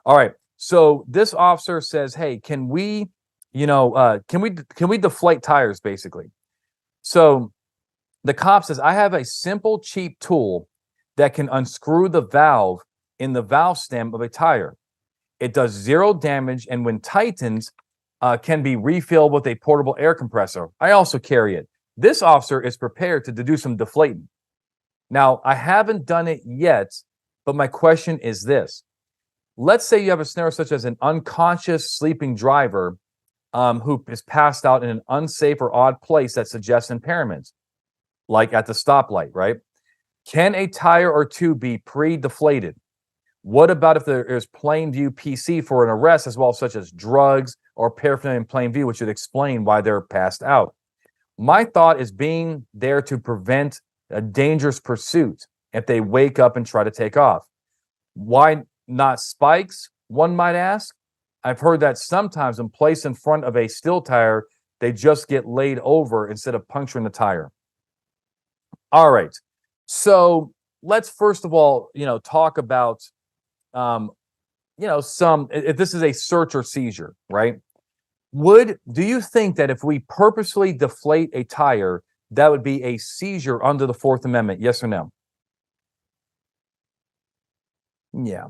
All right. So this officer says, "Hey, can we, can we deflate tires?" Basically. So the cop says, "I have a simple, cheap tool that can unscrew the valve in the valve stem of a tire. It does zero damage, and when tightened, can be refilled with a portable air compressor. I also carry it." This officer is prepared to do some deflating. Now, I haven't done it yet, but my question is this. Let's say you have a scenario such as an unconscious sleeping driver who is passed out in an unsafe or odd place that suggests impairment, like at the stoplight, right? Can a tire or two be pre-deflated? What about if there is plain view PC for an arrest as well, such as drugs or paraphernalia in plain view, which would explain why they're passed out? My thought is being there to prevent a dangerous pursuit if they wake up and try to take off. Why not spikes, one might ask? I've heard that sometimes when placed in front of a steel tire, they just get laid over instead of puncturing the tire. All right. So let's first of all, talk about, if this is a search or seizure, right? Do you think that if we purposely deflate a tire, that would be a seizure under the Fourth Amendment? Yes or no? Yeah.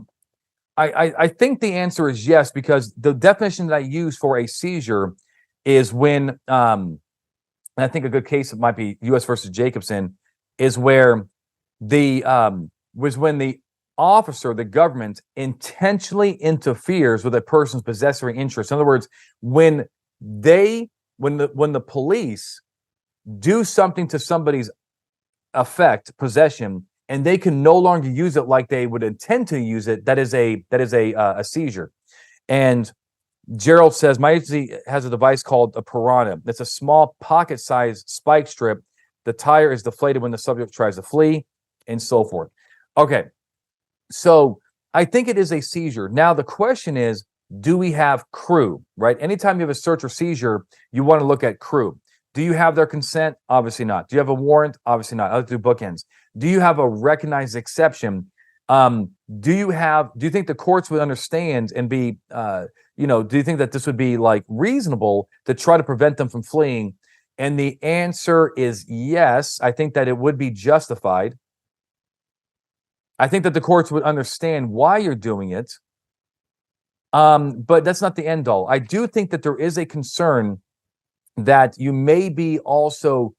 I think the answer is yes, because the definition that I use for a seizure is when, and I think a good case might be U.S. versus Jacobson, is where was when the officer, the government, intentionally interferes with a person's possessory interest. In other words, when the police do something to somebody's possession, and they can no longer use it like they would intend to use it, that is a seizure. And Gerald says, my agency has a device called a piranha. It's a small pocket-sized spike strip. The tire is deflated when the subject tries to flee, and so forth. Okay, so I think it is a seizure. Now the question is, do we have crew, right? Anytime you have a search or seizure, you want to look at crew. Do you have their consent? Obviously not. Do you have a warrant? Obviously not. I'll do bookends. Do you have a recognized exception? Do you think the courts would understand and be, do you think that this would be like reasonable to try to prevent them from fleeing? And the answer is yes. I think that it would be justified. I think that the courts would understand why you're doing it. But that's not the end all. I do think that there is a concern that you also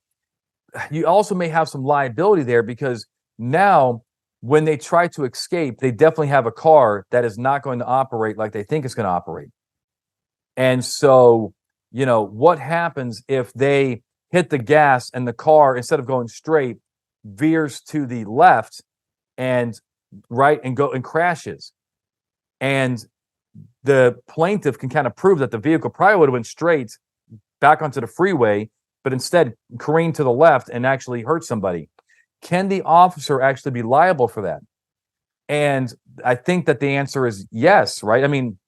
may have some liability there, because now when they try to escape, they definitely have a car that is not going to operate like they think it's going to operate. And so, what happens if they hit the gas and the car, instead of going straight, veers to the left and crashes? And the plaintiff can kind of prove that the vehicle probably would have went straight back onto the freeway, but instead careened to the left and actually hurt somebody. Can the officer actually be liable for that? And I think that the answer is yes, right? I mean,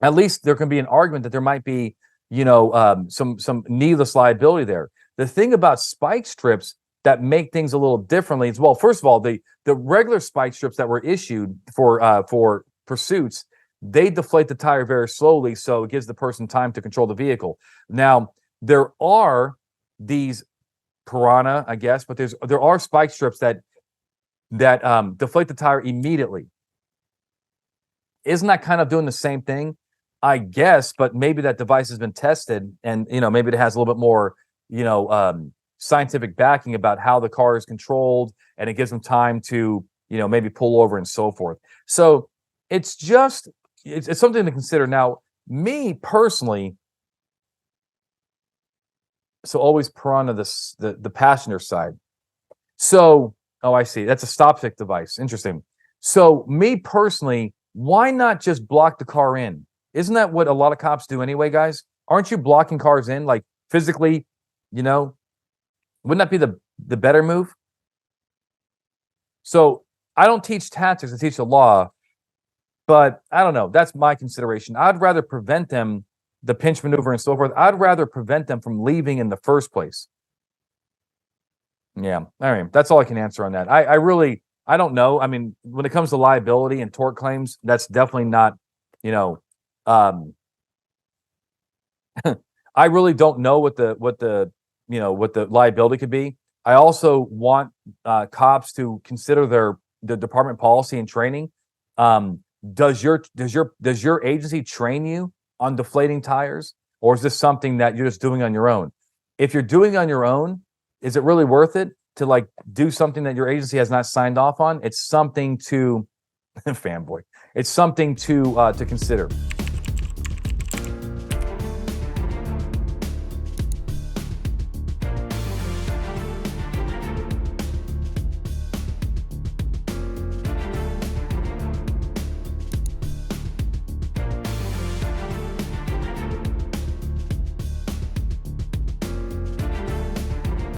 at least there can be an argument that there might be, some needless liability there. The thing about spike strips that make things a little differently as well. First of all, the regular spike strips that were issued for pursuits, they deflate the tire very slowly, so it gives the person time to control the vehicle. Now, there are these piranha, I guess, but there are spike strips that deflate the tire immediately. Isn't that kind of doing the same thing? I guess, but maybe that device has been tested, and maybe it has a little bit more, scientific backing about how the car is controlled, and it gives them time to, maybe pull over and so forth. So it's something to consider. Now, me personally, so always piranha the passenger side. So, oh, I see. That's a stop stick device. Interesting. So me personally, why not just block the car in? Isn't that what a lot of cops do anyway, guys? Aren't you blocking cars in, like physically, wouldn't that be the better move? So I don't teach tactics, I teach the law, but I don't know. That's my consideration. I'd rather prevent them, the pinch maneuver and so forth. I'd rather prevent them from leaving in the first place. Yeah. All right. That's all I can answer on that. I don't know. I mean, when it comes to liability and tort claims, that's definitely not you know, um, I really don't know what the what the liability could be. I also want cops to consider the department policy and training. Does your agency train you on deflating tires, or is this something that you're just doing on your own? If you're doing it on your own, is it really worth it to like do something that your agency has not signed off on? It's something to fanboy. It's something to consider.